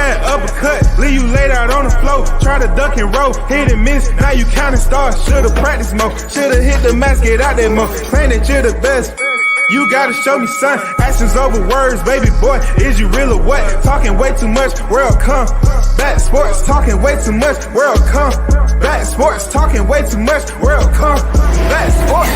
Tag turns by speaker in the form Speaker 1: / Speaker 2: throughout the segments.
Speaker 1: Giant uppercut, leave you laid out on the floor. Try to duck and roll, hit and miss. Now you counting stars. Should've practiced more. Should've hit the mask, get out there more. Claim that you're the best. You gotta show me, son. Actions over words, baby boy. Is you real or what? Talking way too much, world come. Back sports, talking way too much, world come. Back sports, talking way too much, world come. Back sports,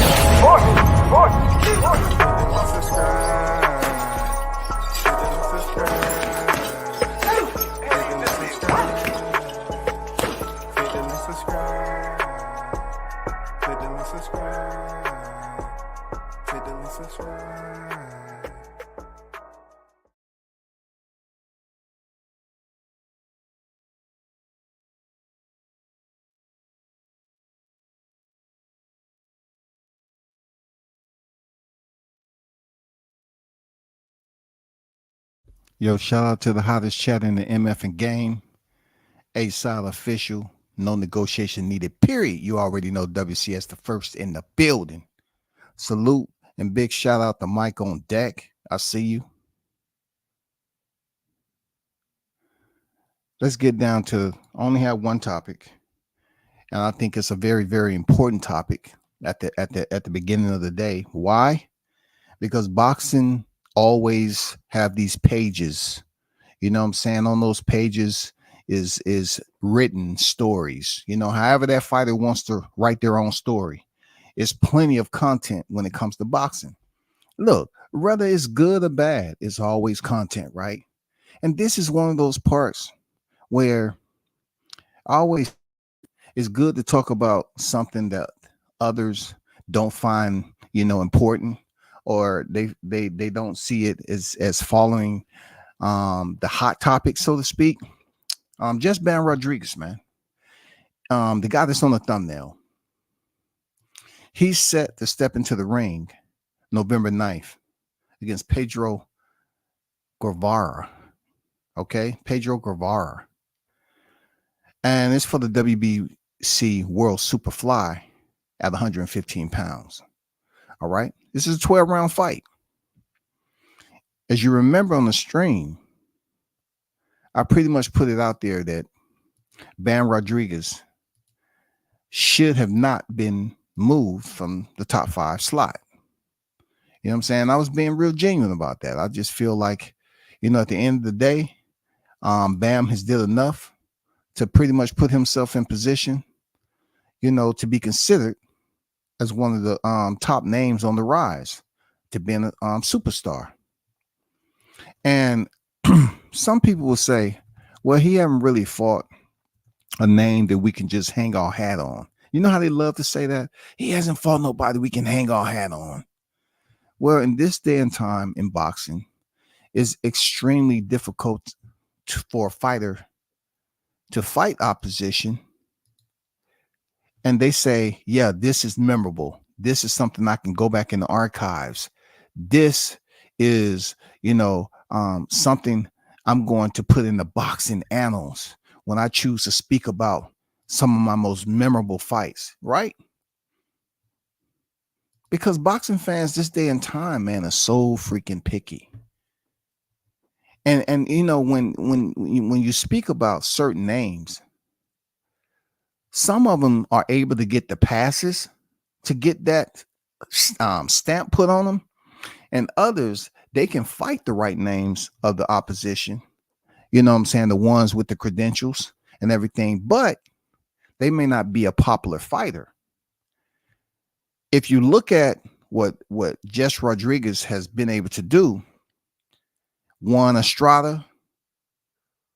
Speaker 2: Yo, shout out to the hottest chat in the MF and game. A-Side official. No negotiation needed, period. You already know WCS the first in the building. Salute and big shout out to Mike on deck. I see you. Let's get down to, I only have one topic. And I think it's a very, very important topic at the beginning of the day. Why? Because boxing always have these pages, you know what I'm saying? On those pages is written stories, you know, however that fighter wants to write their own story. It's plenty of content when it comes to boxing. Look, whether it's good or bad, it's always content, right? And this is one of those parts where always it's good to talk about something that others don't find, you know, important, or they don't see it as following the hot topic, so to speak. Just Ben Rodriguez, man. The guy that's on the thumbnail. He's set to step into the ring November 9th against Pedro Guevara. Okay, Pedro Guevara. And it's for the WBC World Superfly at 115 pounds. All right. This is a 12-round fight. As you remember on the stream, I pretty much put it out there that Ben Rodriguez should have not been moved from the top 5 slot. You know what I'm saying? I was being real genuine about that. I just feel like, you know, at the end of the day, Bam has did enough to pretty much put himself in position, you know, to be considered as one of the top names on the rise to being a superstar. And some people will say, well, he haven't really fought a name that we can just hang our hat on. You know how they love to say that? He hasn't fought nobody we can hang our hat on. Well, in this day and time in boxing, it's extremely difficult for a fighter to fight opposition. And they say, yeah, this is memorable. This is something I can go back in the archives. This is, you know, something I'm going to put in the boxing annals when I choose to speak about some of my most memorable fights, right? Because boxing fans this day and time, man, are so freaking picky. And you know, when you speak about certain names, some of them are able to get the passes to get that stamp put on them, and others, they can fight the right names of the opposition. You know what I'm saying? The ones with the credentials and everything, but they may not be a popular fighter. If you look at what Jess Rodriguez has been able to do, Juan Estrada,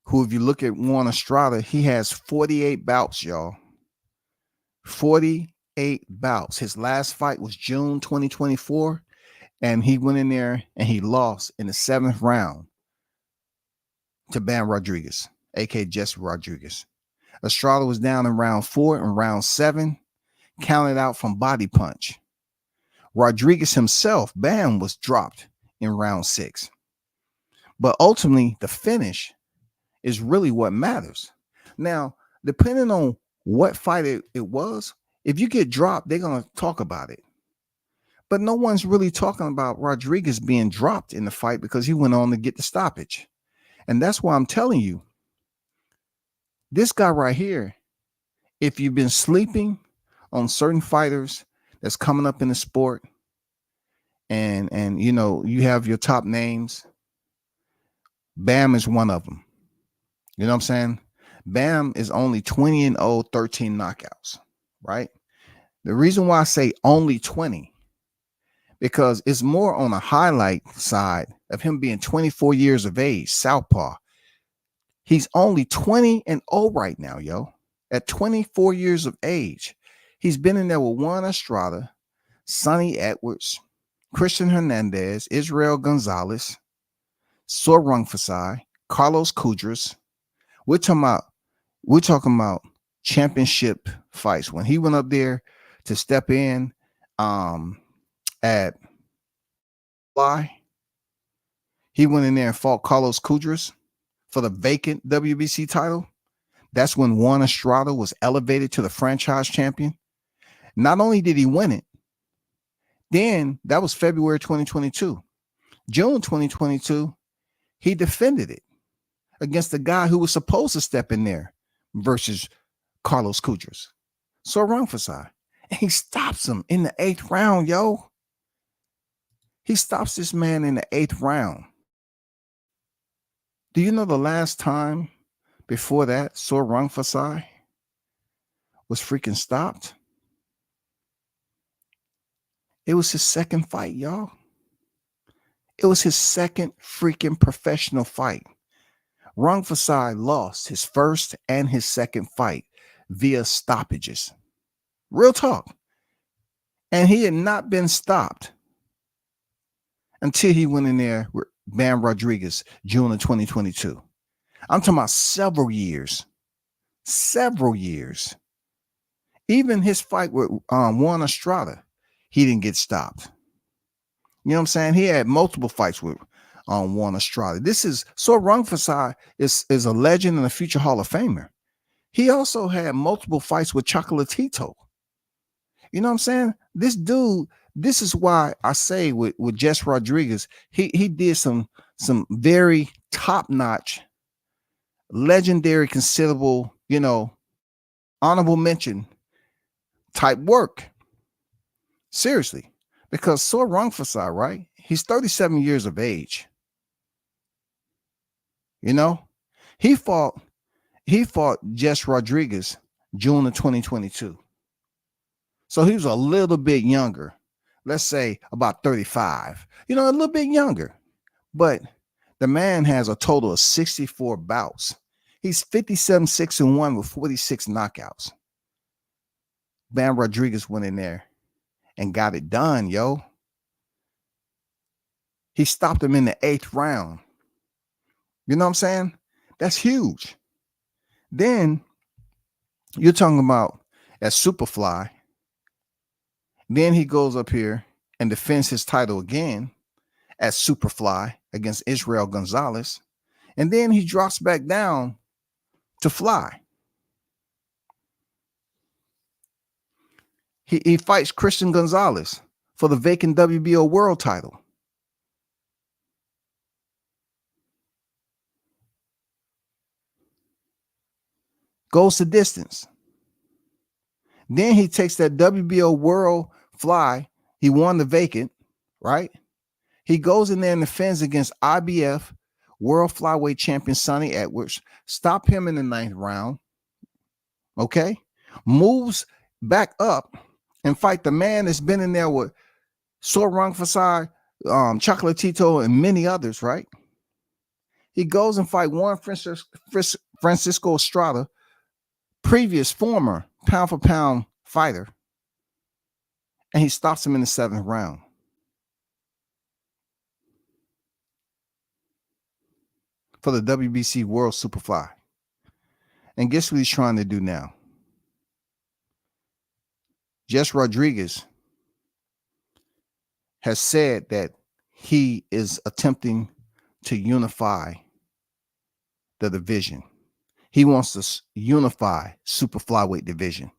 Speaker 2: who, if you look at Juan Estrada, he has 48 bouts, y'all. 48 bouts. His last fight was June 2024, and he went in there and he lost in the 7th round to Ben Rodriguez, aka Jesse Rodriguez. Estrada was down in round 4 and round 7, counted out from body punch. Rodriguez himself, Bam, was dropped in round 6. But ultimately, the finish is really what matters. Now, depending on what fight it was, if you get dropped, they're going to talk about it. But no one's really talking about Rodriguez being dropped in the fight because he went on to get the stoppage. And that's why I'm telling you, This guy right here, if you've been sleeping on certain fighters that's coming up in the sport, and you know, you have your top names, Bam is one of them. You know what I'm saying? Bam is only 20-0, 13 knockouts, right? The reason why I say only 20, because it's more on a highlight side of him being 24 years of age, southpaw. He's only 20-0 right now, yo. At 24 years of age, he's been in there with Juan Estrada, Sonny Edwards, Christian Hernandez, Israel Gonzalez, Sor Rungvisai, Carlos Kudras. We're talking about championship fights. When he went up there to step in at Fly, he went in there and fought Carlos Kudras for the vacant WBC title. That's when Juan Estrada was elevated to the franchise champion. Not only did he win it, then that was February 2022. June 2022, he defended it against the guy who was supposed to step in there versus Carlos Kudras, Sor Rungvisai. And he stops him in the 8th round, yo. He stops this man in the 8th round. Do you know the last time before that Sor Rungvisai was freaking stopped? It was his second fight, y'all. It was his second freaking professional fight. Rungvisai lost his first and his second fight via stoppages. Real talk. And he had not been stopped until he went in there with Bam Rodriguez, June of 2022. I'm talking about several years. Even his fight with Juan Estrada, he didn't get stopped. You know what I'm saying? He had multiple fights with Juan Estrada. This is Sor Rungvisai is a legend and a future Hall of Famer. He also had multiple fights with Chocolatito. You know what I'm saying? This dude, this is why I say with Jess Rodriguez, he did some very top-notch, legendary, considerable, you know, honorable mention type work. Seriously. Because Sor Rungvisai, right? He's 37 years of age. You know, he fought Jess Rodriguez June of 2022. So he was a little bit younger. Let's say about 35. You know, a little bit younger. But the man has a total of 64 bouts. He's 57-6-1 with 46 knockouts. Bam Rodriguez went in there and got it done, yo. He stopped him in the 8th round. You know what I'm saying? That's huge. Then you're talking about at Superfly. Then he goes up here and defends his title again at Superfly against Israel Gonzalez. And then he drops back down to Fly. He fights Christian Gonzalez for the vacant WBO world title. Goes the distance. Then he takes that WBO world fly. He won the vacant, right? He goes in there and defends against IBF world flyweight champion Sonny Edwards. Stop him in the 9th round. Okay. Moves back up and fight the man that's been in there with Sor Rungvisai, Chocolatito, and many others, right? He goes and fight Juan Francisco Estrada, previous former pound for pound fighter, and he stops him in the 7th round. For the WBC World Superfly. And guess what he's trying to do now? Jess Rodriguez has said that he is attempting to unify the division. He wants to unify super flyweight division.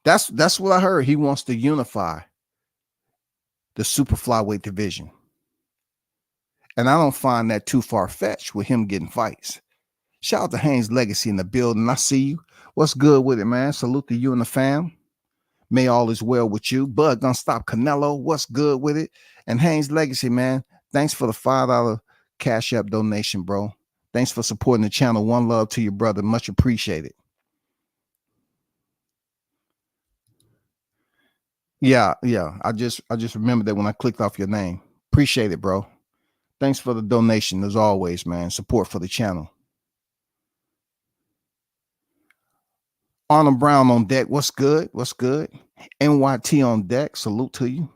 Speaker 2: That's what I heard. He wants to unify the super flyweight division. And I don't find that too far-fetched with him getting fights. Shout out to Haynes Legacy in the building. I see you. What's good with it, man? Salute to you and the fam. May all is well with you. Bud Gonna Stop Canelo. What's good with it? And Haynes Legacy, man. Thanks for the $5 Cash App donation, bro. Thanks for supporting the channel. One love to your brother. Much appreciated. Yeah. I just remembered that when I clicked off your name. Appreciate it, bro. Thanks for the donation, as always, man. Support for the channel. Arnold Brown on deck. What's good? What's good? NYT on deck. Salute to you.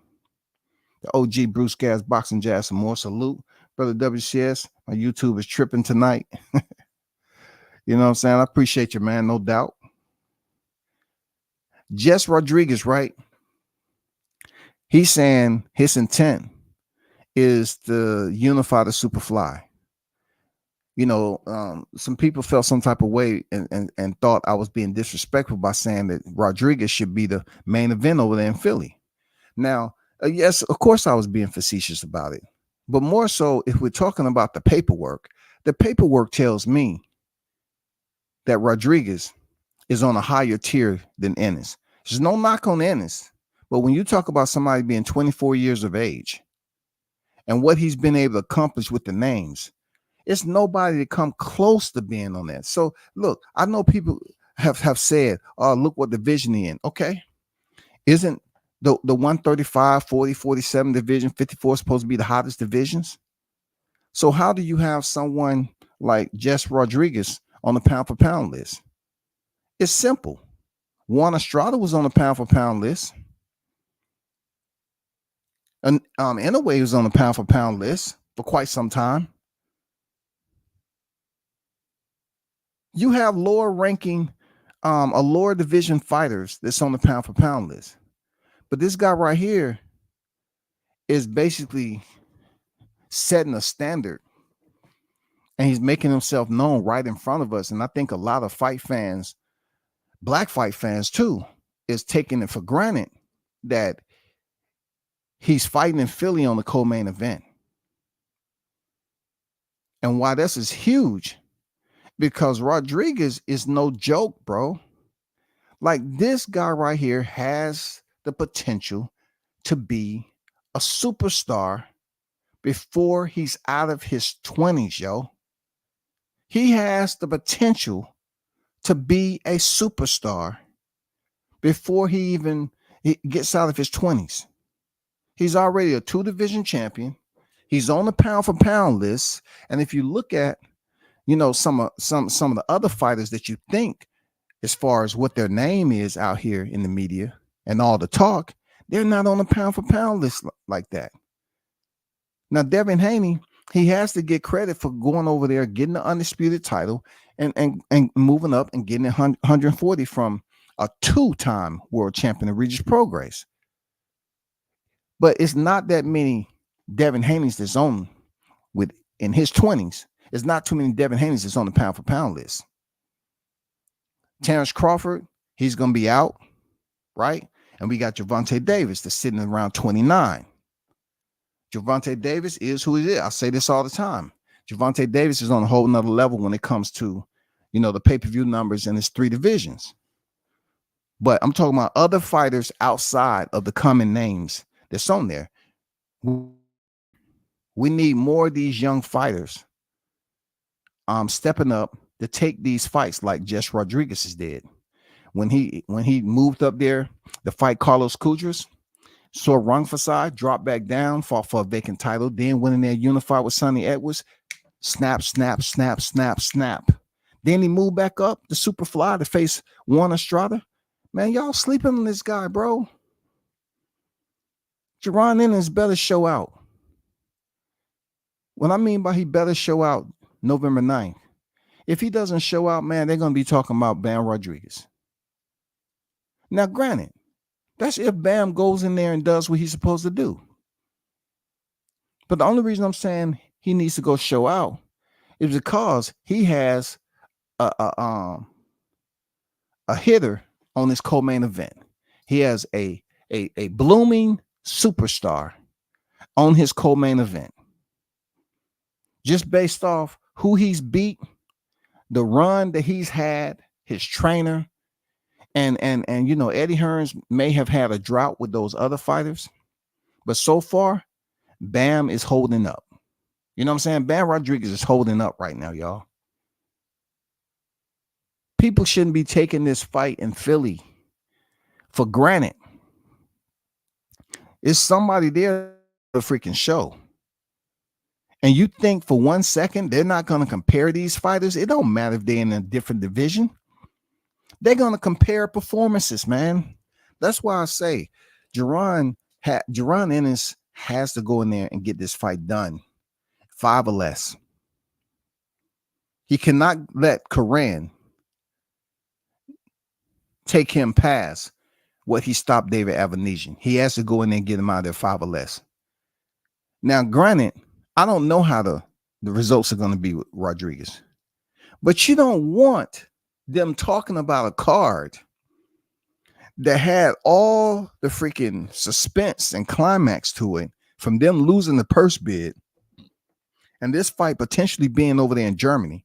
Speaker 2: The OG Bruce Gas Boxing Jazz some more. Salute. Brother WCS. My YouTube is tripping tonight. You know what I'm saying? I appreciate you, man. No doubt. Jess Rodriguez, right? He's saying his intent is to unify the Superfly. You know, some people felt some type of way and thought I was being disrespectful by saying that Rodriguez should be the main event over there in Philly. Now, yes, of course I was being facetious about it, but more so if we're talking about the paperwork tells me that Rodriguez is on a higher tier than Ennis. There's no knock on Ennis, but when you talk about somebody being 24 years of age and what he's been able to accomplish with the names, it's nobody to come close to being on that. So look, I know people have said, oh, look what division he in. Okay. Isn't the 135, 40, 47 division, 54 supposed to be the hottest divisions? So how do you have someone like Jess Rodriguez on the pound for pound list? It's simple. Juan Estrada was on the pound for pound list. And Inoue was on the pound for pound list for quite some time. You have lower ranking, a lower division fighters that's on the pound for pound list. But this guy right here is basically setting a standard and he's making himself known right in front of us. And I think a lot of fight fans, black fight fans too, is taking it for granted that he's fighting in Philly on the co-main event. And why this is huge, because Rodriguez is no joke, bro. Like, this guy right here has the potential to be a superstar before he's out of his 20s, yo. He has the potential to be a superstar before he gets out of his 20s. He's already a 2-division champion. He's on the pound for pound list. And if you look at, you know, some of the other fighters that you think, as far as what their name is out here in the media and all the talk, they're not on the pound for pound list like that. Now, Devin Haney, he has to get credit for going over there, getting the undisputed title and moving up and getting 140 from a 2-time world champion of Regis Prograis. But it's not that many Devin Haney's that's on in his 20s. It's not too many Devin Haney's that's on the pound for pound list. Terrence Crawford, he's going to be out, right? And we got Gervonta Davis that's sitting around 29. Gervonta Davis is who he is. I say this all the time. Gervonta Davis is on a whole nother level when it comes to, you know, the pay-per-view numbers in his 3 divisions. But I'm talking about other fighters outside of the common names that's on there. We need more of these young fighters stepping up to take these fights like Jess Rodriguez did. When he moved up there to fight Carlos Cudras, saw Rungfasai, dropped back down, fought for a vacant title, then went in there, unified with Sonny Edwards, snap. Then he moved back up to Superfly to face Juan Estrada. Man, y'all sleeping on this guy, bro. Jaron Ennis better show out. What I mean by he better show out November 9th. If he doesn't show out, man, they're going to be talking about Bam Rodriguez. Now, granted, that's if Bam goes in there and does what he's supposed to do. But the only reason I'm saying he needs to go show out is because he has a hitter on his co-main event. He has a blooming superstar on his co-main event. Just based off who he's beat, the run that he's had, his trainer, and you know, Eddie Hearns may have had a drought with those other fighters, but so far, Bam is holding up. You know what I'm saying? Bam Rodriguez is holding up right now, y'all. People shouldn't be taking this fight in Philly for granted. It's somebody there the freaking show. And you think for 1 second they're not going to compare these fighters? It don't matter if they're in a different division. They're going to compare performances, man. That's why I say Jerron Ennis has to go in there and get this fight done. 5 or less. He cannot let Koran take him past what he stopped David Avanesian. He has to go in there and get him out of there 5 or less. Now, granted, I don't know how the results are going to be with Rodriguez, but you don't want them talking about a card that had all the freaking suspense and climax to it from them losing the purse bid and this fight potentially being over there in Germany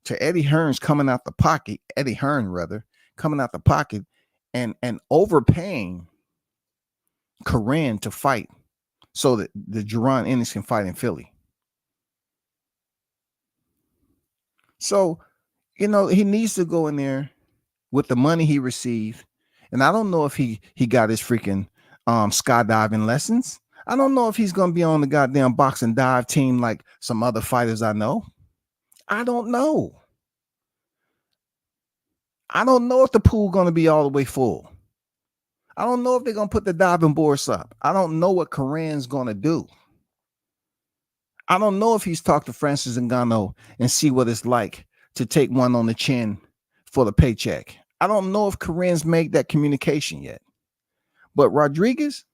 Speaker 2: to Eddie Hearns coming out the pocket, coming out the pocket and overpaying Koran to fight so that the Jerron Ennis can fight in Philly. So, you know, he needs to go in there with the money he received. And I don't know if he got his freaking skydiving lessons. I don't know if he's going to be on the goddamn boxing dive team like some other fighters I know. I don't know. I don't know if the pool going to be all the way full. I don't know if they're going to put the diving boards up. I don't know what Koran's going to do. I don't know if he's talked to Francis Ngannou and see what it's like to take one on the chin for the paycheck. I don't know if Koran's made that communication yet. But Rodriguez,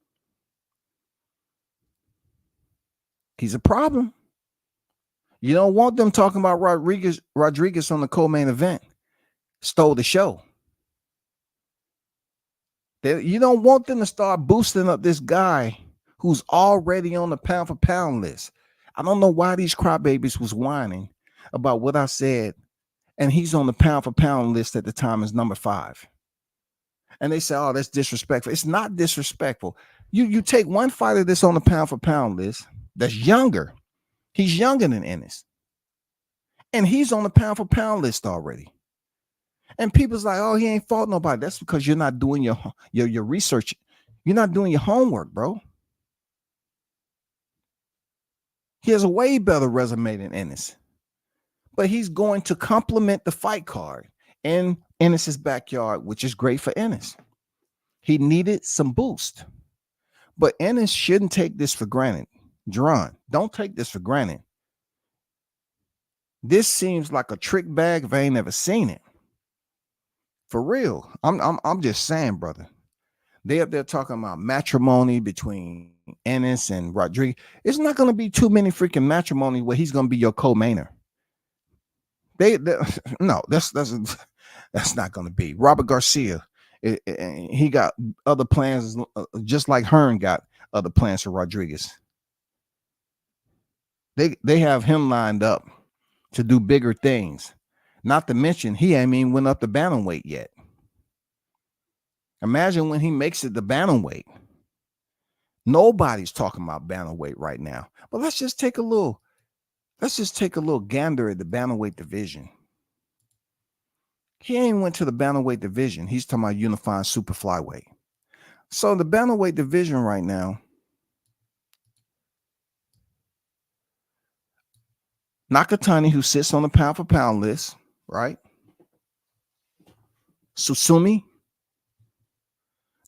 Speaker 2: he's a problem. You don't want them talking about Rodriguez on the co-main event. Stole the show. You don't want them to start boosting up this guy who's already on the pound for pound list. I don't know why these crybabies was whining about what I said, and he's on the pound for pound list at the time as number 5. And they say, oh, that's disrespectful. It's not disrespectful. You take one fighter that's on the pound for pound list that's younger. He's younger than Ennis. And he's on the pound for pound list already. And people's like, oh, he ain't fought nobody. That's because you're not doing your research. You're not doing your homework, bro. He has a way better resume than Ennis. But he's going to complement the fight card in Ennis's backyard, which is great for Ennis. He needed some boost. But Ennis shouldn't take this for granted. Jerron, don't take this for granted. This seems like a trick bag if I ain't never seen it. For real. I'm just saying, brother. They up there talking about matrimony between Ennis and Rodriguez. It's not going to be too many freaking matrimony where he's going to be your co-mainer. No, that's not going to be. Robert Garcia, he got other plans, just like Hearn got other plans for Rodriguez. They have him lined up to do bigger things. Not to mention, he ain't even went up the bantamweight yet. Imagine when he makes it the bantamweight. Nobody's talking about bantamweight right now. But let's just take a little gander at the bantamweight division. He ain't went to the bantamweight division. He's talking about unifying super flyweight. So the bantamweight division right now, Nakatani, who sits on the pound for pound list, right? Susumi,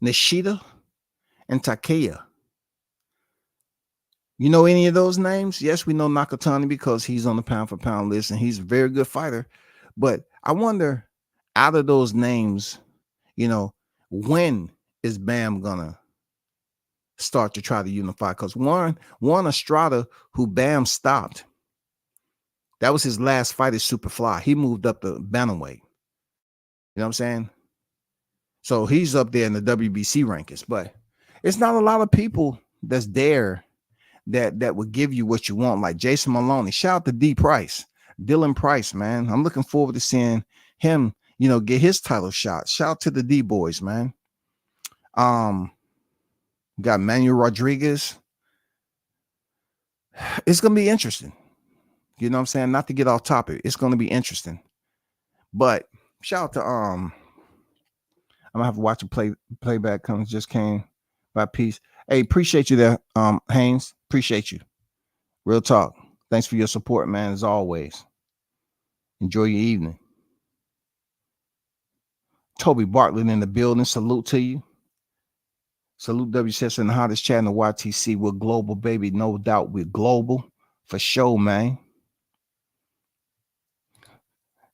Speaker 2: Nishida, and Takeya. You know any of those names? Yes, we know Nakatani because he's on the pound for pound list and he's a very good fighter. But I wonder, out of those names, you know, when is Bam gonna start to try to unify? Because Juan Estrada, who Bam stopped, that was his last fight at Superfly. He moved up to bantamweight. You know what I'm saying? So he's up there in the WBC rankings. But it's not a lot of people that's there that would give you what you want, like Jason Maloney. Shout out to D Price. Dylan Price, man. I'm looking forward to seeing him, get his title shot. Shout out to the D boys, man. Um, got Manuel Rodriguez. It's gonna be interesting. You know what I'm saying? Not to get off topic. It's gonna be interesting. But shout out to I'm gonna have to watch a playback comes just came by piece. Hey, appreciate you there, Haynes. Appreciate you. Real talk. Thanks for your support, man, as always. Enjoy your evening. Toby Bartlett in the building. Salute to you. Salute WCS in the hottest chat in the YTC. We're global, baby. No doubt we're global. For sure, man.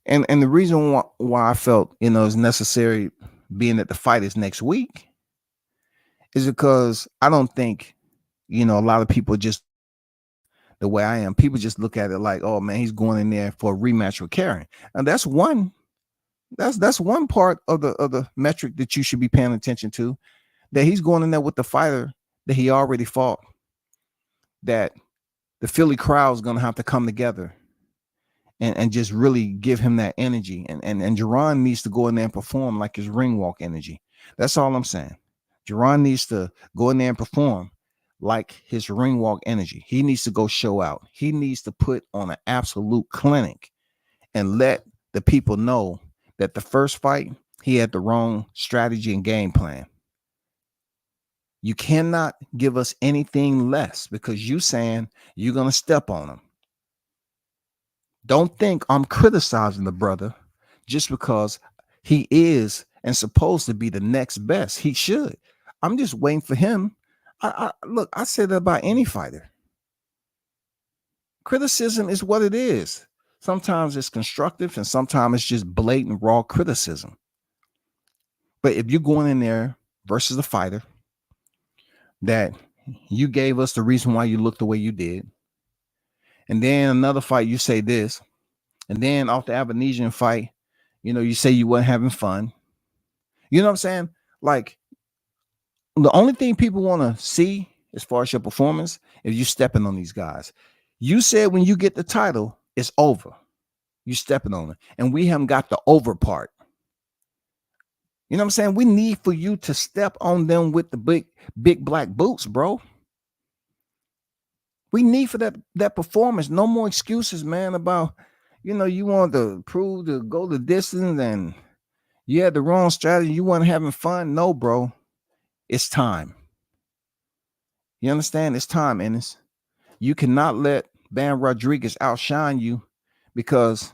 Speaker 2: And the reason why I felt, it's necessary being that the fight is next week is because I don't think, a lot of people just the way I am, people just look at it like, oh man, he's going in there for a rematch with Karen. And that's one part of the metric that you should be paying attention to, that he's going in there with the fighter that he already fought, that the Philly crowd is going to have to come together and just really give him that energy. And Jerron needs to go in there and perform like his ring walk energy. That's all I'm saying. Jerron needs to go in there and perform like his ring walk energy. He needs to go show out. He needs to put on an absolute clinic and let the people know that the first fight, he had the wrong strategy and game plan. You cannot give us anything less because you saying you're going to step on him. Don't think I'm criticizing the brother just because he is and supposed to be the next best. He should. I'm just waiting for him. Look, I say that about any fighter. Criticism is what it is. Sometimes it's constructive and sometimes it's just blatant raw criticism. But if you're going in there versus a fighter that you gave us the reason why you looked the way you did, and then another fight you say this, and then off the Abenesian fight, you say you weren't having fun. You know what I'm saying? Like, the only thing people want to see as far as your performance is you stepping on these guys. You said when you get the title, it's over. You stepping on it. And we haven't got the over part. You know what I'm saying? We need for you to step on them with the big black boots, bro. We need for that performance. No more excuses, man, about, you want to prove to go the distance and you had the wrong strategy. You weren't having fun. No, bro. It's time. You understand? It's time, Ennis. You cannot let Bam Rodriguez outshine you because,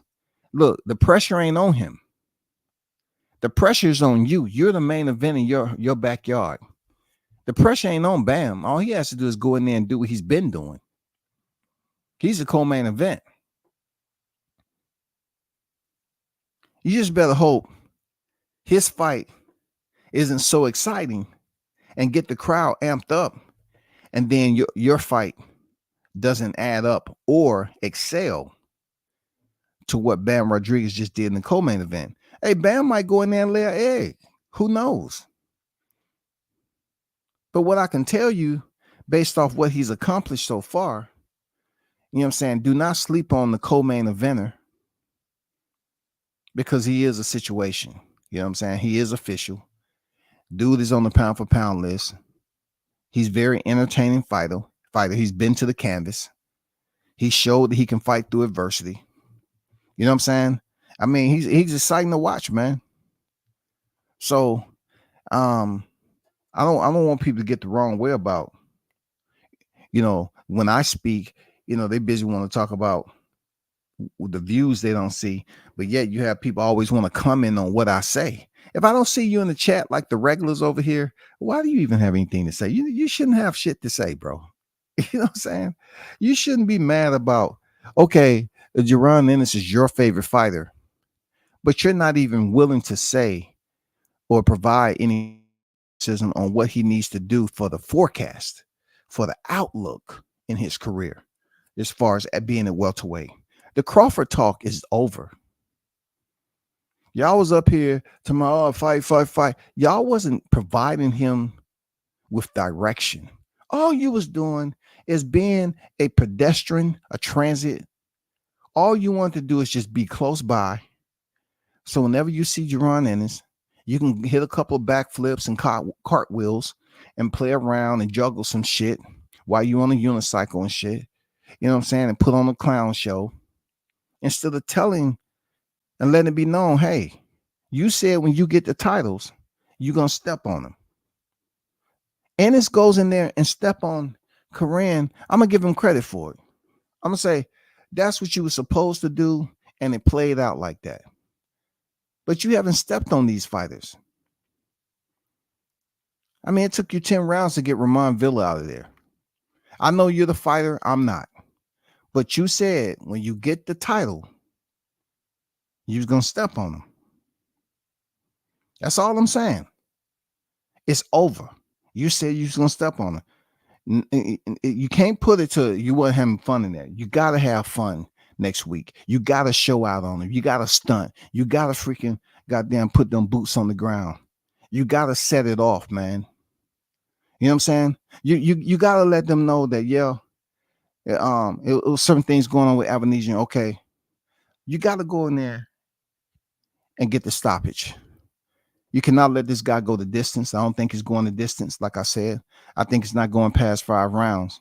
Speaker 2: look, the pressure ain't on him. The pressure is on you. You're the main event in your backyard. The pressure ain't on Bam. All he has to do is go in there and do what he's been doing. He's the co-main event. You just better hope his fight isn't so exciting and get the crowd amped up, and then your fight doesn't add up or excel to what Bam Rodriguez just did in the co-main event. Hey, Bam might go in there and lay an egg. Who knows? But what I can tell you, based off what he's accomplished so far, you know what I'm saying, do not sleep on the co-main eventer because he is a situation. You know what I'm saying? He is official. Dude is on the pound for pound list. He's very entertaining fighter. He's been to the canvas. He showed that he can fight through adversity. You know what I'm saying? I mean, he's exciting to watch, man. So, I don't want people to get the wrong way about, when I speak, they busy want to talk about the views they don't see, but yet you have people always want to comment on what I say. If I don't see you in the chat like the regulars over here, why do you even have anything to say? You shouldn't have shit to say, bro. You know what I'm saying? You shouldn't be mad about, okay, Jerron Ennis is your favorite fighter, but you're not even willing to say or provide any criticism on what he needs to do for the forecast, for the outlook in his career, as far as being a welterweight. The Crawford talk is over. Y'all was up here tomorrow, fight. Y'all wasn't providing him with direction. All you was doing is being a pedestrian, a transit All you want to do is just be close by. So whenever you see Jerron Ennis, you can hit a couple of backflips and cartwheels and play around and juggle some shit while you on a unicycle and shit. You know what I'm saying? And put on a clown show instead of telling and letting it be known, hey, you said when you get the titles, you're going to step on them. Ennis goes in there and step on Corinne. I'm going to give him credit for it. I'm going to say, that's what you were supposed to do, and it played out like that. But you haven't stepped on these fighters. I mean, it took you 10 rounds to get Ramon Villa out of there. I know you're the fighter. I'm not. But you said when you get the title, you was going to step on them. That's all I'm saying. It's over. You said you was going to step on them. You can't put it to you weren't having fun in there. You got to have fun next week. You got to show out on them. You got to stunt. You got to freaking goddamn put them boots on the ground. You got to set it off, man. You know what I'm saying? You got to let them know that, it was certain things going on with Avanesian. Okay. You got to go in there and get the stoppage. You cannot let this guy go the distance. I don't think he's going the distance. Like I said, I think it's not going past 5 rounds.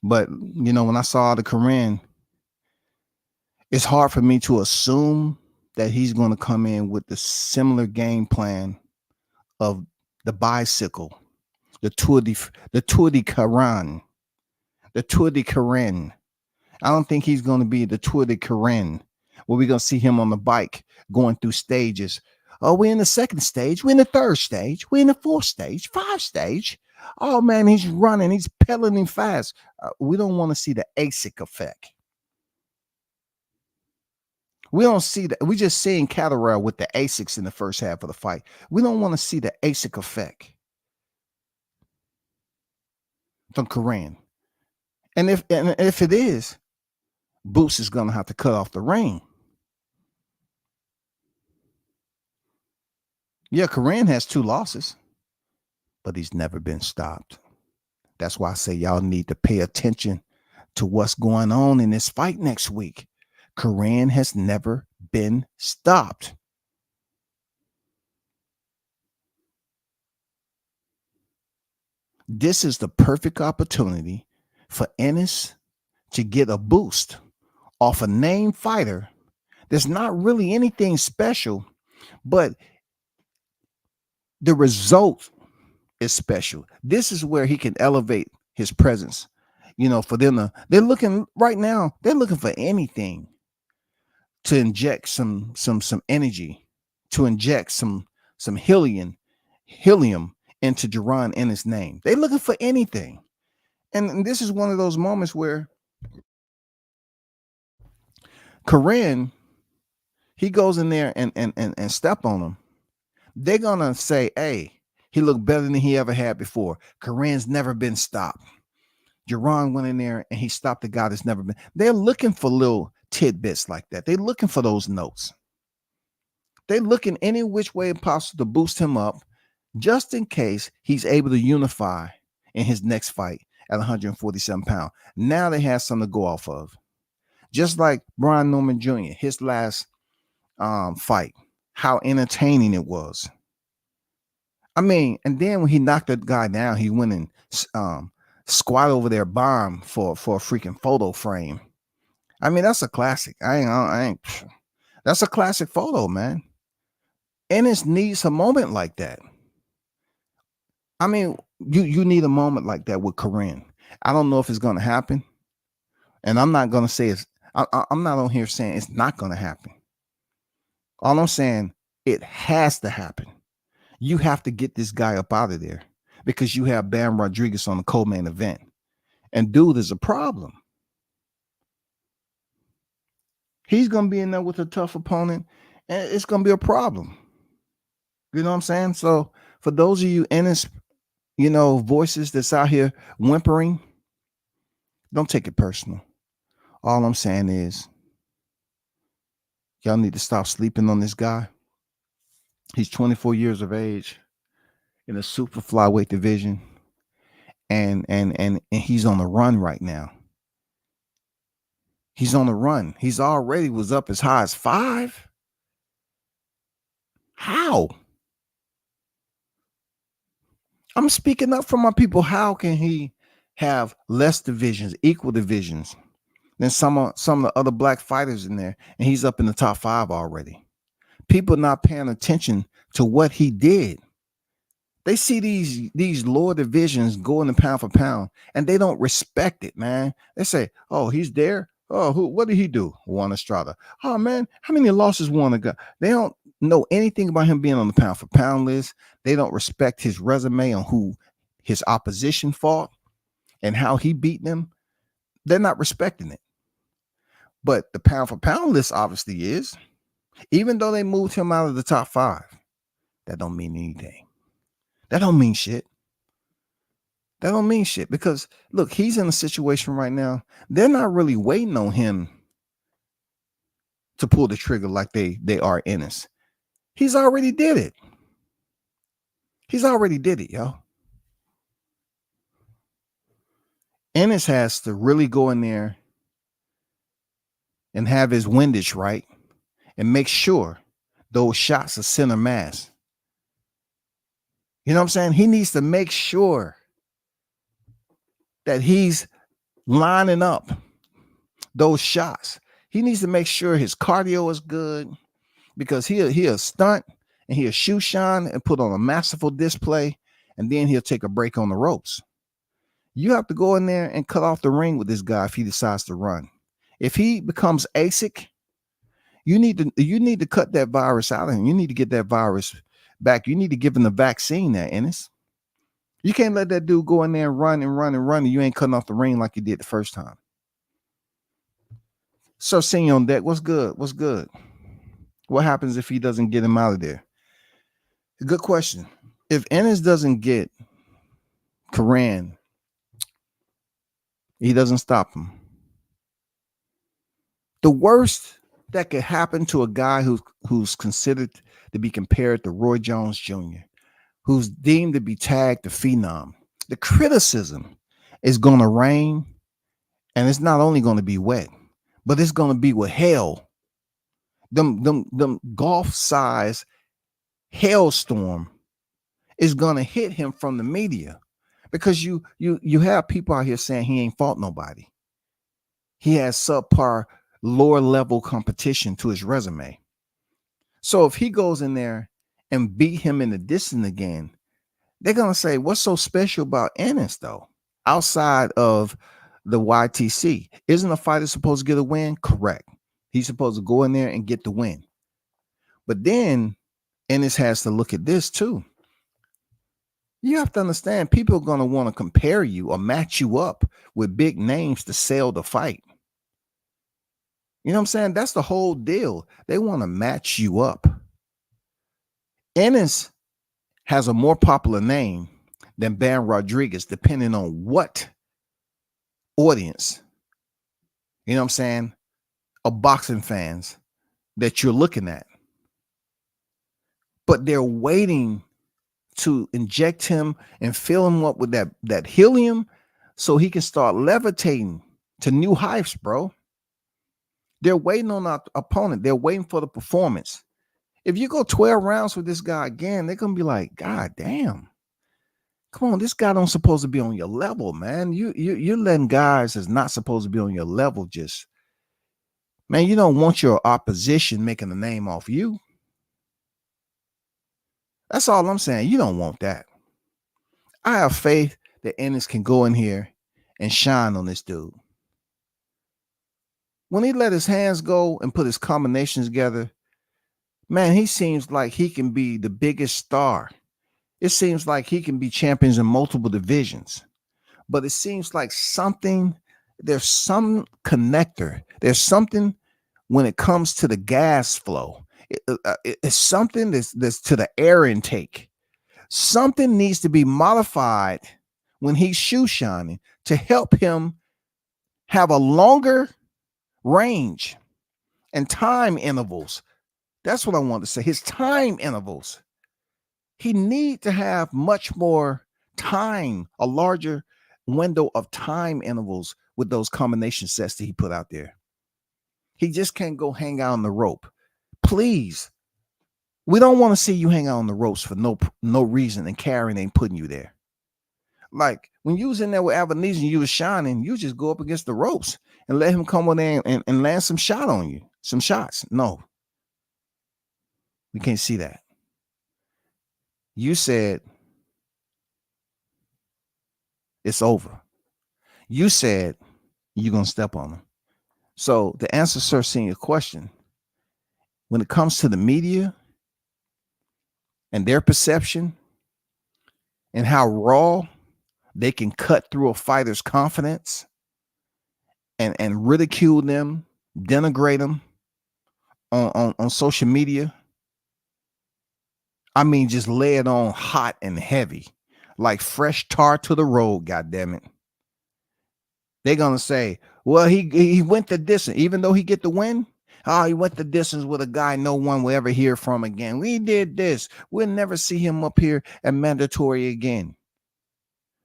Speaker 2: But, when I saw the Korean, it's hard for me to assume that he's going to come in with the similar game plan of the bicycle, the Tour de Caran, the Tour de Karen. I don't think he's going to be the Tour de Karen, where we're going to see him on the bike going through stages. Oh, we're in the 2nd stage. We're in the 3rd stage. We're in the 4th stage, 5th stage. Oh, man, he's running. He's pedaling fast. We don't want to see the ASIC effect. We don't see that. We just seeing Catterall with the ASICs in the first half of the fight. We don't want to see the ASIC effect from Korean. And if it is, Boots is going to have to cut off the ring. Yeah, Korean has 2 losses, but he's never been stopped. That's why I say y'all need to pay attention to what's going on in this fight next week. Korean has never been stopped. This is the perfect opportunity for Ennis to get a boost off a named fighter. There's not really anything special, but the result is special. This is where he can elevate his presence. For them they're looking right now, they're looking for anything to inject some energy, to inject some helium into Jerron Ennis' name. They're looking for anything. And this is one of those moments where Korean, he goes in there and step on him. They're gonna say, hey, he looked better than he ever had before. Korean's never been stopped. Jerron went in there and he stopped the guy that's never been. They're looking for little tidbits like that. They're looking for those notes. They're looking any which way possible to boost him up, just in case he's able to unify in his next fight at 147 pounds. Now they have something to go off of. Just like Brian Norman Jr., his last fight, how entertaining it was. I mean, and then when he knocked that guy down, he went and squat over their bomb for a freaking photo frame. I mean, that's a classic. That's a classic photo, man. Ennis needs a moment like that. I mean, you need a moment like that with Corinne. I don't know if it's going to happen. And I'm not going to say I'm not on here saying it's not going to happen. All I'm saying, it has to happen. You have to get this guy up out of there because you have Bam Rodriguez on the co-main event. And dude is a problem. He's going to be in there with a tough opponent, and it's going to be a problem. You know what I'm saying? So for those of you Ennis, voices that's out here whimpering, don't take it personal. All I'm saying is y'all need to stop sleeping on this guy. He's 24 years of age in the super flyweight division, and he's on the run right now. He's on the run. He's already was up as high as 5. How? I'm speaking up for my people. How can he have less divisions, equal divisions than some of the other black fighters in there, and he's up in the top 5 already? People not paying attention to what he did. They see these lower divisions going to pound for pound, and they don't respect it, man. They say, "Oh, he's there. Oh, what did he do? Juan Estrada. Oh man, how many losses Juan got?" They don't know anything about him being on the pound for pound list. They don't respect his resume on who his opposition fought and how he beat them. They're not respecting it. But the pound for pound list obviously is. Even though they moved him out of the top 5, that don't mean anything. That don't mean shit. That don't mean shit because look, he's in a situation right now. They're not really waiting on him to pull the trigger like they are Ennis. He's already did it. He's already did it, yo. Ennis has to really go in there and have his windage right and make sure those shots are center mass. You know what I'm saying? He needs to make sure that he's lining up those shots. He needs to make sure his cardio is good because he'll stunt and he'll shoe shine and put on a masterful display, and then he'll take a break on the ropes. You have to go in there and cut off the ring with this guy if he decides to run. If he becomes ASIC, you need to cut that virus out of him. You need to get that virus back. You need to give him the vaccine there, Ennis. You can't let that dude go in there and run and run and run, and you ain't cutting off the ring like you did the first time. So, Senior on deck, what's good? What's good? What happens if he doesn't get him out of there? Good question. If Ennis doesn't get Karan, he doesn't stop him. The worst that could happen to a guy who's considered to be compared to Roy Jones Jr., who's deemed to be tagged the phenom, the criticism is going to rain, and it's not only going to be wet, but it's going to be with hail. Them golf-size hailstorm is going to hit him from the media because you have people out here saying he ain't fought nobody. He has subpar lower level competition to his resume. So if he goes in there and beat him in the distance again, they're going to say, what's so special about Ennis though? Outside of the YTC, isn't a fighter supposed to get a win? Correct. He's supposed to go in there and get the win. But then Ennis has to look at this too. You have to understand, people are going to want to compare you or match you up with big names to sell the fight. You know what I'm saying? That's the whole deal. They want to match you up. Ennis has a more popular name than Ban Rodriguez, depending on what audience, you know what I'm saying, of boxing fans that you're looking at. But they're waiting to inject him and fill him up with that helium so he can start levitating to new heights, bro. They're waiting on our opponent. They're waiting for the performance. If you go 12 rounds with this guy again, they're going to be like, God damn. Come on, this guy don't supposed to be on your level, man. You're letting guys that's not supposed to be on your level just, man, you don't want your opposition making a name off you. That's all I'm saying. You don't want that. I have faith that Ennis can go in here and shine on this dude. When he let his hands go and put his combinations together, man, he seems like he can be the biggest star. It seems like he can be champions in multiple divisions. But it seems like there's some connector. There's something when it comes to the gas flow. It's something that's to the air intake. Something needs to be modified when he's shoe shining to help him have a longer range and time intervals. That's what I want to say. His time intervals. He need to have much more time, a larger window of time intervals with those combination sets that he put out there. He just can't go hang out on the rope. Please. We don't want to see you hang out on the ropes for no reason, and Karen ain't putting you there. Like when you was in there with Avenesian, you was shining, you just go up against the ropes and let him come in there and land some shot on you, some shots. No, we can't see that. You said it's over. You said you're going to step on him. So the answer, sir, seeing your question, when it comes to the media and their perception and how raw they can cut through a fighter's confidence and ridicule them, denigrate them on social media. I mean, just lay it on hot and heavy, like fresh tar to the road, goddammit. They're going to say, well, he went the distance, even though he get the win. Oh, he went the distance with a guy no one will ever hear from again. We did this. We'll never see him up here at mandatory again.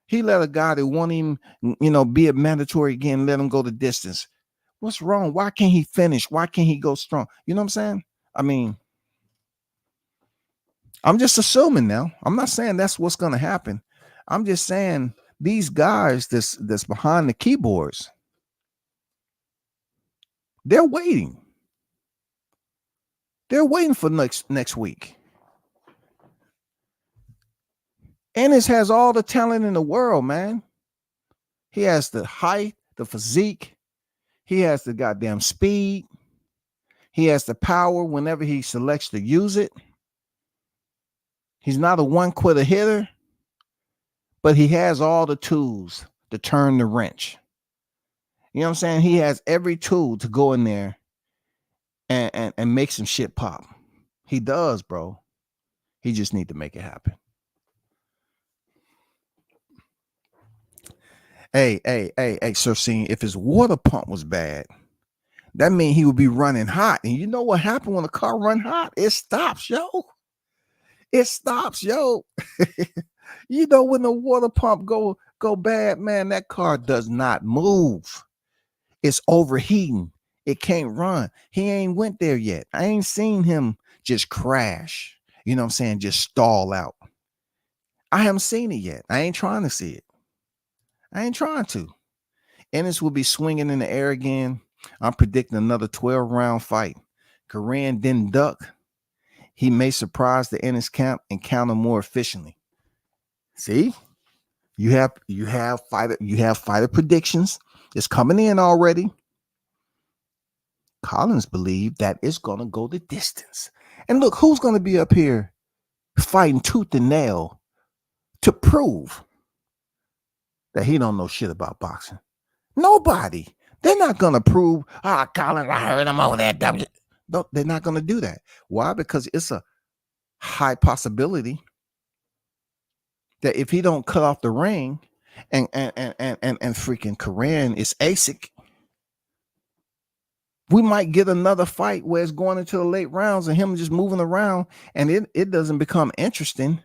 Speaker 2: He let a guy that won't even, be at mandatory again, let him go the distance. What's wrong? Why can't he finish? Why can't he go strong? You know what I'm saying? I mean, I'm just assuming now. I'm not saying that's what's going to happen. I'm just saying these guys that's behind the keyboards, they're waiting. They're waiting for next week. Ennis has all the talent in the world, man. He has the height, the physique. He has the goddamn speed. He has the power whenever he selects to use it. He's not a one-quitter hitter, but he has all the tools to turn the wrench. You know what I'm saying? He has every tool to go in there and make some shit pop. He does, bro. He just need to make it happen. Hey, Sir Scene, if his water pump was bad, that means he would be running hot. And you know what happened when a car run hot? It stops, yo. It stops, yo. You know, when the water pump go bad, man, that car does not move. It's overheating. It can't run. He ain't went there yet. I ain't seen him just crash. You know what I'm saying? Just stall out. I haven't seen it yet. I ain't trying to see it. I ain't trying to. Ennis will be swinging in the air again. I'm predicting another 12-round fight. Korean didn't duck. He may surprise the Ennis camp and counter more efficiently. See? You have fighter predictions. It's coming in already. Collins believed that it's going to go the distance. And look, who's going to be up here fighting tooth and nail to prove that he don't know shit about boxing? Nobody. They're not going to prove, Collins, I heard him over there. No, they're not going to do that. Why? Because it's a high possibility that if he don't cut off the ring and freaking Korean is ASIC, we might get another fight where it's going into the late rounds and him just moving around, and it doesn't become interesting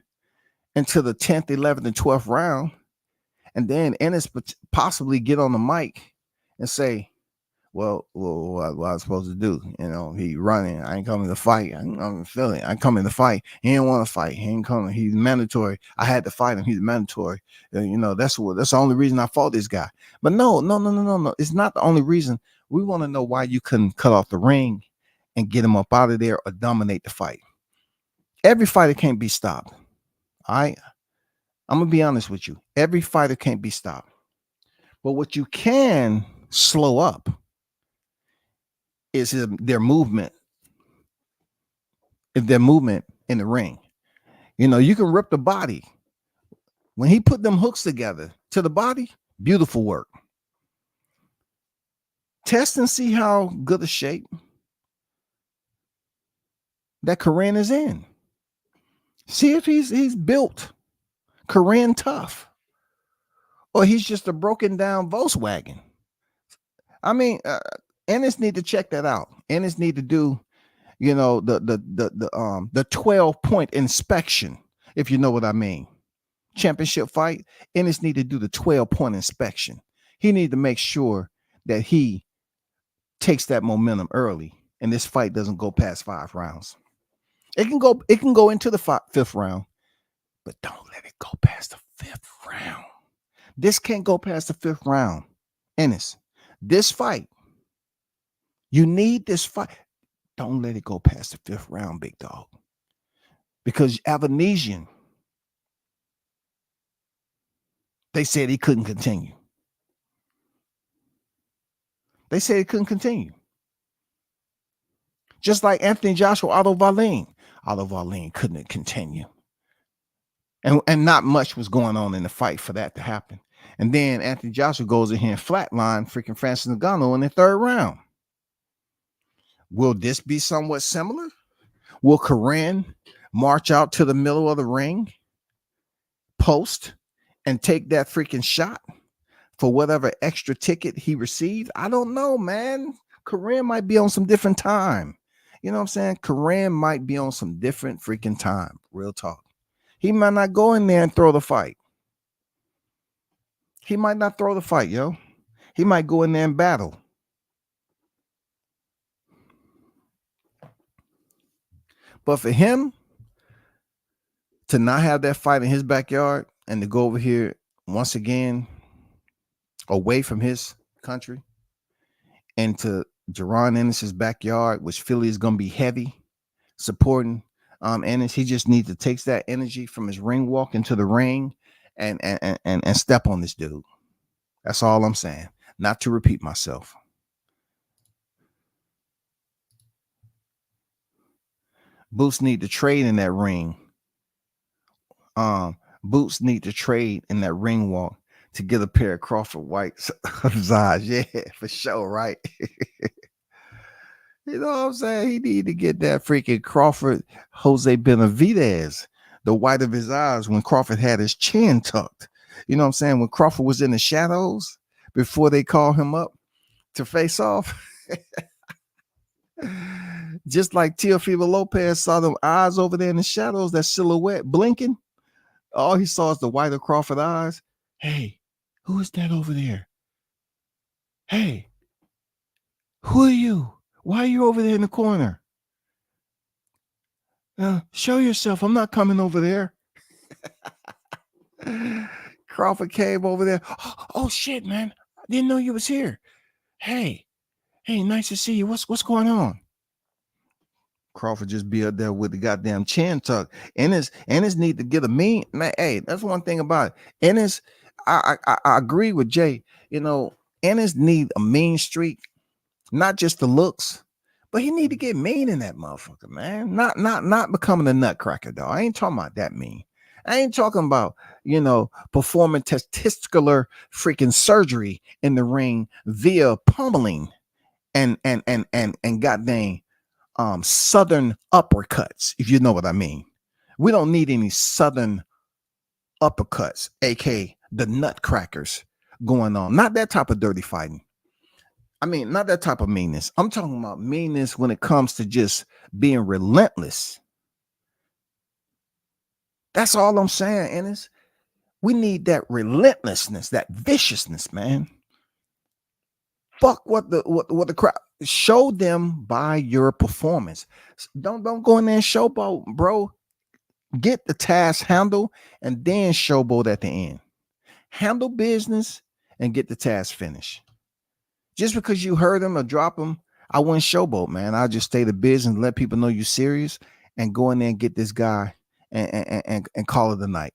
Speaker 2: until the 10th, 11th, and 12th round. And then Ennis possibly get on the mic and say, well, what I was supposed to do? You know, he running. I ain't coming to fight. I'm feeling. I come in to fight. He didn't want to fight. He ain't coming. He's mandatory. I had to fight him. He's mandatory. That's the only reason I fought this guy. But no. It's not the only reason. We want to know why you couldn't cut off the ring and get him up out of there or dominate the fight. Every fighter can't be stopped. All right. I'm gonna be honest with you. Every fighter can't be stopped. But what you can slow up is their movement. If their movement in the ring, you can rip the body. When he put them hooks together to the body, beautiful work. Test and see how good a shape that Korean is in. See if he's built Korean tough, or he's just a broken down Volkswagen. I mean, Ennis need to check that out. Ennis need to do, the 12-point inspection, if you know what I mean. Championship fight, Ennis need to do the 12-point inspection. He need to make sure that he takes that momentum early, and this fight doesn't go past 5 rounds. It can go into the fifth round, but don't let it go past the fifth round. This can't go past the fifth round. Ennis, this fight, you need this fight. Don't let it go past the fifth round, big dog. Because Avanesian, they said he couldn't continue. They said he couldn't continue. Just like Anthony Joshua, Otto Wallin. Otto Wallin couldn't continue. And not much was going on in the fight for that to happen. And then Anthony Joshua goes in here and flatline freaking Francis Ngannou in the third round. Will this be somewhat similar? Will Koran march out to the middle of the ring, post, and take that freaking shot for whatever extra ticket he received? I don't know, man. Koran might be on some different time. You know what I'm saying? Koran might be on some different freaking time. Real talk. He might not go in there and throw the fight. He might not throw the fight, yo. He might go in there and battle. But for him to not have that fight in his backyard and to go over here once again away from his country into Jaron Ennis's backyard, which Philly is going to be heavy supporting Ennis, he just needs to take that energy from his ring walk into the ring and step on this dude. That's all I'm saying. Not to repeat myself. Boots need to trade in that ring. Boots need to trade in that ring walk to get a pair of Crawford White's of his eyes. Yeah, for sure, right? You know what I'm saying? He need to get that freaking Crawford Jose Benavidez, the white of his eyes when Crawford had his chin tucked. You know what I'm saying? When Crawford was in the shadows before they called him up to face off. Just like Teofimo Lopez saw them eyes over there in the shadows, that silhouette blinking. All he saw is the white of Crawford eyes. Hey, who is that over there? Hey, who are you? Why are you over there in the corner? Show yourself. I'm not coming over there. Crawford came over there. Oh shit, man. I didn't know you was here. Hey, nice to see you. What's going on? Crawford just be up there with the goddamn chin tuck. Ennis need to get a mean man. Hey, that's one thing about it. Ennis, I agree with Jay. You know, Ennis need a mean streak, not just the looks, but he need to get mean in that motherfucker, man. Not becoming a nutcracker, though. I ain't talking about that mean. I ain't talking about, performing testicular freaking surgery in the ring via pummeling and goddamn southern uppercuts, if you know what I mean. We don't need any southern uppercuts, aka the nutcrackers going on. Not that type of dirty fighting. I mean, not that type of meanness. I'm talking about meanness when it comes to just being relentless. That's all I'm saying, Ennis. We need that relentlessness, that viciousness, man. Fuck what the crowd. Show them by your performance. Don't go in there and showboat, bro. Get the task handled and then showboat at the end. Handle business and get the task finished. Just because you heard them or drop them, I wouldn't showboat, man. I'll just stay the business and let people know you're serious and go in there and get this guy and call it a night.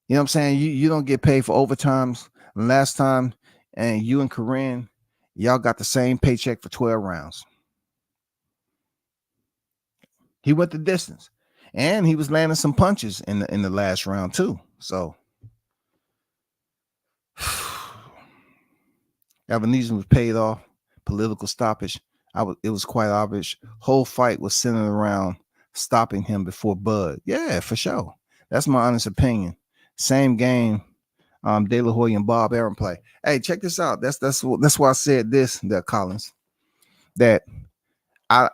Speaker 2: You know what I'm saying? You don't get paid for overtimes. Last time, and you and Corinne, y'all got the same paycheck for 12 rounds. He went the distance. And he was landing some punches in the last round too. So Avanesian was paid off. Political stoppage. It was quite obvious. Whole fight was centered around stopping him before Bud. Yeah, for sure. That's my honest opinion. Same game. De La Hoya and Bob Arum play. Hey, check this out. That's why I said this, that Collins. That I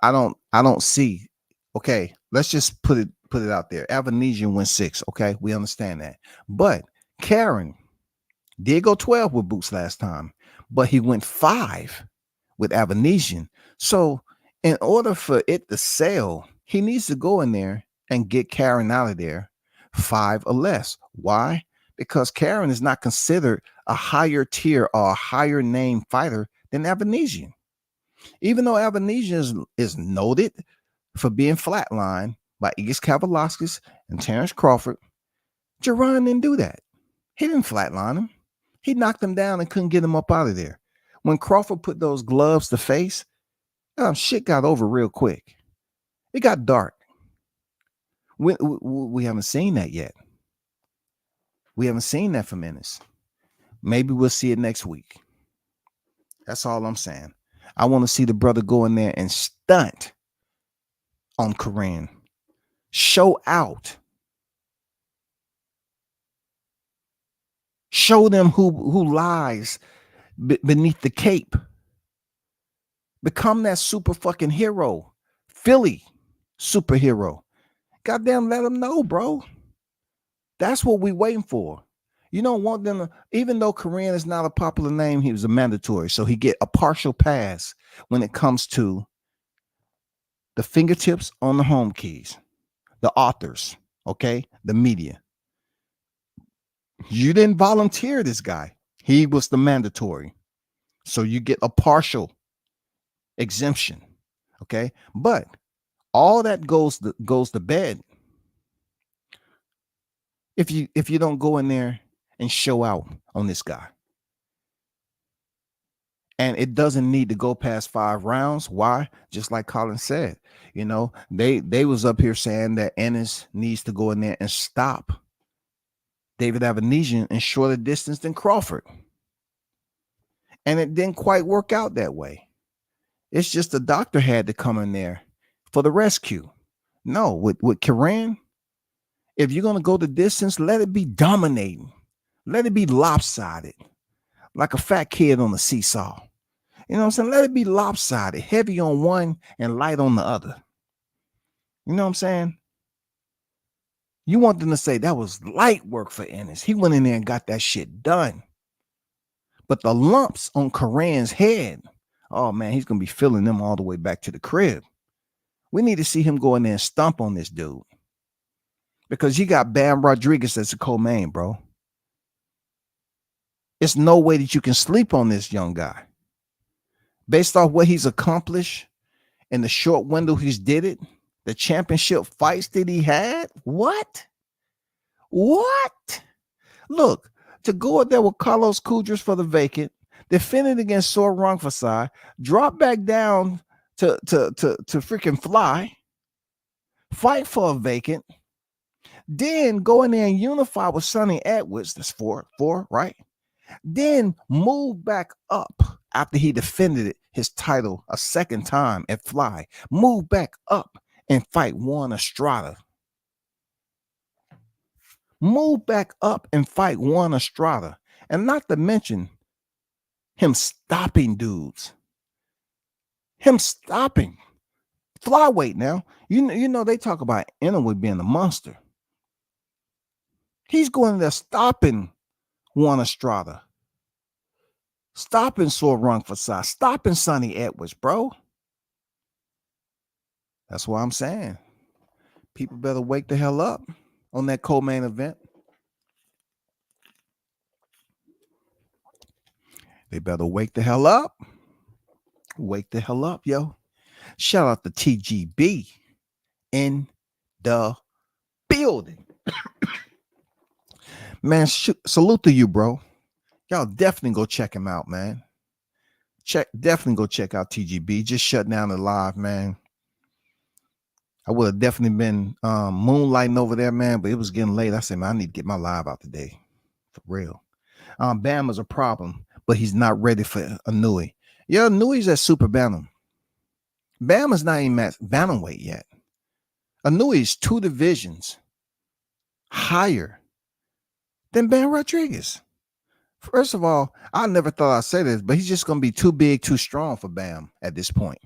Speaker 2: don't see. Okay, let's just put it out there. Avanesian went 6. Okay, we understand that. But Karen did go 12 with Boots last time, but he went 5 with Avanesian. So in order for it to sell, he needs to go in there and get Karen out of there 5 or less. Why? Because Karen is not considered a higher tier or a higher name fighter than Avanesian. Even though Avanesian is noted for being flatlined by Igis Kavalauskas and Terrence Crawford, Jerron didn't do that. He didn't flatline him. He knocked him down and couldn't get him up out of there. When Crawford put those gloves to face, shit got over real quick. It got dark. We haven't seen that yet. We haven't seen that from Ennis. Maybe we'll see it next week. That's all I'm saying. I want to see the brother go in there and stunt on Korean. Show out. Show them who lies beneath the cape. Become that super fucking hero. Philly superhero. Goddamn, let them know, bro. That's what we waiting for. You don't want them to, even though Korean is not a popular name, he was a mandatory. So he get a partial pass when it comes to the fingertips on the home keys, the authors, okay, the media. You didn't volunteer this guy. He was the mandatory. So you get a partial exemption. Okay. But all that goes to bed if you don't go in there and show out on this guy. And it doesn't need to go past 5 rounds. Why? Just like Colin said, they was up here saying that Ennis needs to go in there and stop David Avanesian in shorter distance than Crawford. And it didn't quite work out that way. It's just the doctor had to come in there for the rescue. No, with Korean, if you're going to go the distance, let it be dominating. Let it be lopsided, like a fat kid on a seesaw. You know what I'm saying? Let it be lopsided, heavy on one and light on the other. You know what I'm saying? You want them to say that was light work for Ennis. He went in there and got that shit done. But the lumps on Korean's head, oh man, he's going to be feeling them all the way back to the crib. We need to see him go in there and stomp on this dude. Because you got Bam Rodriguez as a co-main, bro. It's no way that you can sleep on this young guy. Based off what he's accomplished in the short window he's did it, the championship fights that he had, what? Look, to go out there with Carlos Kudras for the vacant, defend it against Sor Rungfasai, drop back down to freaking fly, fight for a vacant, then go in there and unify with Sonny Edwards, that's four, right? Then move back up after he defended his title a second time at Fly. Move back up and fight Juan Estrada. Move back up and fight Juan Estrada. And not to mention him stopping dudes. Him stopping. Flyweight now. You know they talk about Ennis being a monster. He's going there stopping Juan Estrada. Stopping Sor Rungfasai. Stopping Sonny Edwards, bro. That's what I'm saying. People better wake the hell up on that co-main event. They better wake the hell up. Wake the hell up, yo. Shout out to TGB in the building. Man, salute to you, bro. Y'all definitely go check him out, man. Definitely go check out TGB. Just shut down the live, man. I would have definitely been moonlighting over there, man, but it was getting late. I said, man, I need to get my live out today. For real. Bam is a problem, but he's not ready for Anui. Yeah, Anui's at Super Bantam. Bam is not even at Bantamweight yet. Anui is 2 divisions higher than Bam Rodriguez. First of all, I never thought I'd say this, but he's just going to be too big, too strong for Bam at this point.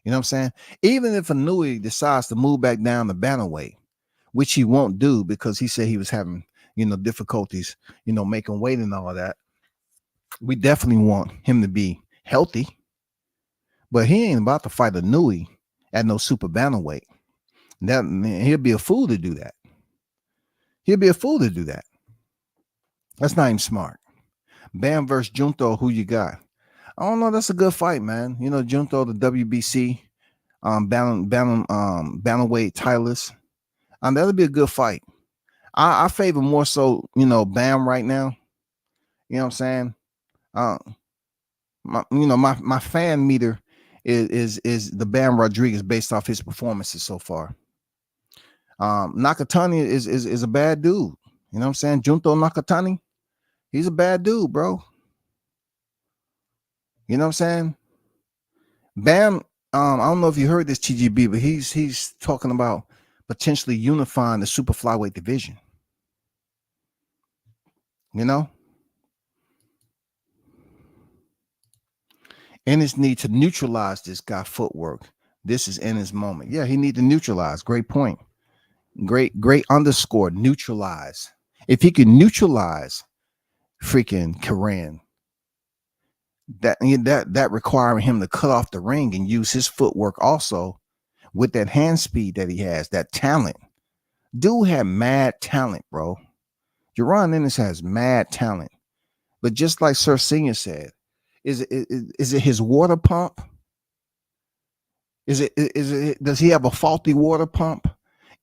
Speaker 2: You know what I'm saying? Even if Anui decides to move back down to bantamweight, which he won't do because he said he was having, difficulties, making weight and all of that. We definitely want him to be healthy. But he ain't about to fight a Nui at no super bantamweight. That man, he'll be a fool to do that. He'll be a fool to do that. That's not even smart. Bam versus Junto, who you got? I don't know. That's a good fight, man. You know, Junto, the WBC bantamweight titleist. That'll be a good fight. I favor more so, you know, Bam right now. You know what I'm saying? Uh, my fan meter is the Bam Rodriguez based off his performances so far. Nakatani is a bad dude. You know what I'm saying? Junto Nakatani, he's a bad dude, bro. You know what I'm saying? Bam, I don't know if you heard this, TGB, but he's talking about potentially unifying the super flyweight division. You know? Ennis need to neutralize this guy footwork. This is Ennis' moment. Yeah, he need to neutralize. Great point. Great underscore neutralize. If he can neutralize freaking Karan, that requiring him to cut off the ring and use his footwork also with that hand speed that he has, that talent. Dude had mad talent, bro. Jaron Ennis has mad talent. But just like Sir Senior said, is it his water pump? Is it does he have a faulty water pump?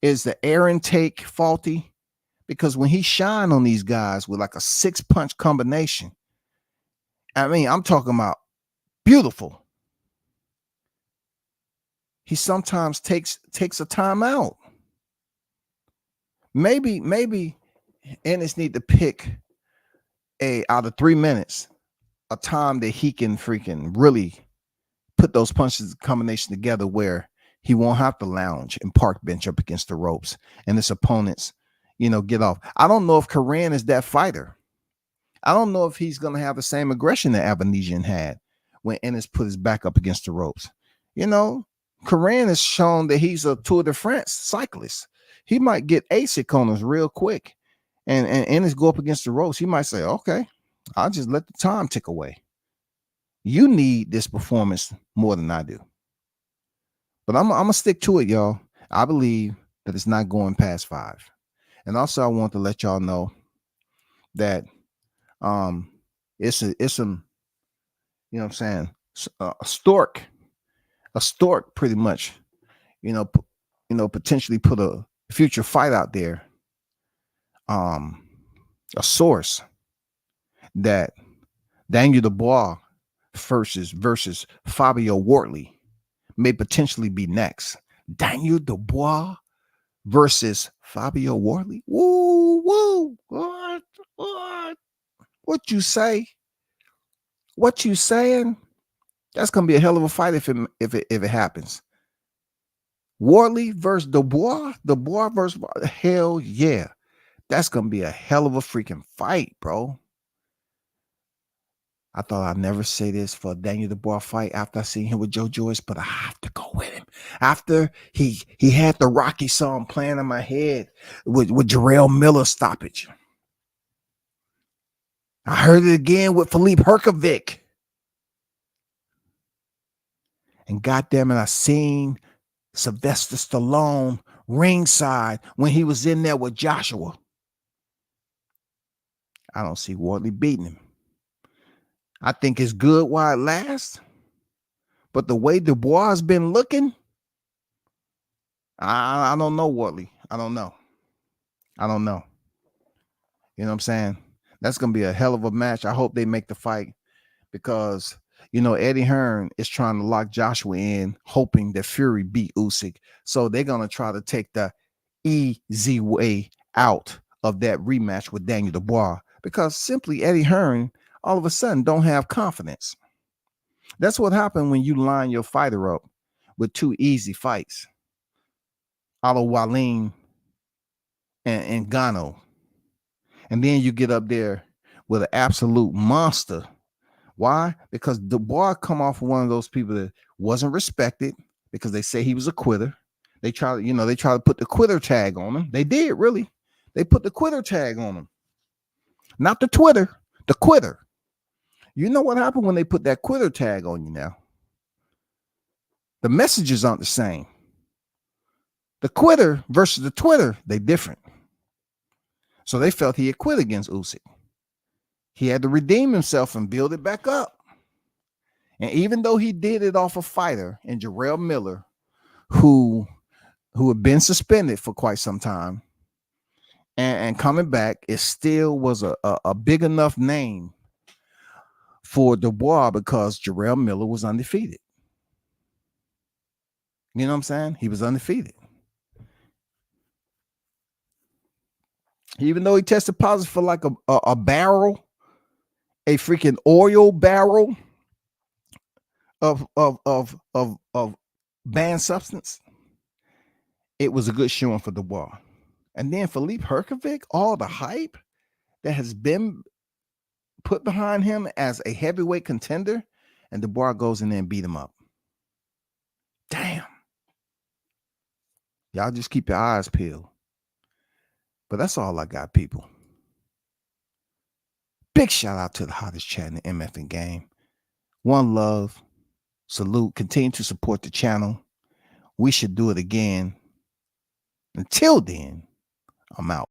Speaker 2: Is the air intake faulty? Because when he shine on these guys with like a 6-punch combination, I mean, I'm talking about beautiful. He sometimes takes a timeout. Maybe Ennis need to pick out of 3 minutes a time that he can freaking really put those punches combination together where he won't have to lounge and park bench up against the ropes and his opponents, you know, get off. I don't know if Karan is that fighter. I don't know if he's going to have the same aggression that Avanesian had when Ennis put his back up against the ropes. You know, Karan has shown that he's a Tour de France cyclist. He might get ASIC on us real quick. And Ennis go up against the ropes. He might say, okay, I'll just let the time tick away. You need this performance more than I do. But I'm going to stick to it, y'all. I believe that it's not going past 5. And also, I want to let y'all know that it's some, you know what I'm saying, a stork pretty much, you know, potentially put a future fight out there. A source that Daniel Dubois versus Fabio Wortley may potentially be next. Daniel Dubois versus Fabio Wortley. Woo. What you say? What you saying? That's gonna be a hell of a fight if it happens. Wortley versus Dubois versus hell yeah. That's gonna be a hell of a freaking fight, bro. I thought I'd never say this for a Daniel Dubois fight after I seen him with Joe Joyce, but I have to go with him. After he had the Rocky song playing in my head with Jarrell Miller stoppage. I heard it again with Philippe Herkovic. And goddamn it, I seen Sylvester Stallone ringside when he was in there with Joshua. I don't see Wortley beating him. I think it's good while it lasts. But the way Dubois has been looking, I don't know, Wortley. I don't know. You know what I'm saying? That's going to be a hell of a match. I hope they make the fight because, you know, Eddie Hearn is trying to lock Joshua in, hoping that Fury beat Usyk. So they're going to try to take the easy way out of that rematch with Daniel Dubois because simply Eddie Hearn all of a sudden don't have confidence. That's what happened when you line your fighter up with 2 easy fights. Alo Wallin and Gano. And then you get up there with an absolute monster. Why? Because Dubois come off one of those people that wasn't respected because they say he was a quitter. They try to put the quitter tag on him. They did, really. They put the quitter tag on him. Not the Twitter, the quitter. You know what happened when they put that quitter tag on you now? The messages aren't the same. The quitter versus the Twitter, they different. So they felt he had quit against Usyk. He had to redeem himself and build it back up. And even though he did it off a fighter in Jarrell Miller, who had been suspended for quite some time, and coming back, it still was a big enough name for Dubois because Jarrell Miller was undefeated. You know what I'm saying? He was undefeated. Even though he tested positive for like a barrel, a freaking oil barrel of banned substance, it was a good showing for Dubois. And then Philippe Herkovic, all the hype that has been put behind him as a heavyweight contender, and Dubois goes in there and beat him up. Damn. Y'all just keep your eyes peeled. But that's all I got, people. Big shout out to the hottest chat in the MFing game. One love. Salute. Continue to support the channel. We should do it again. Until then, I'm out.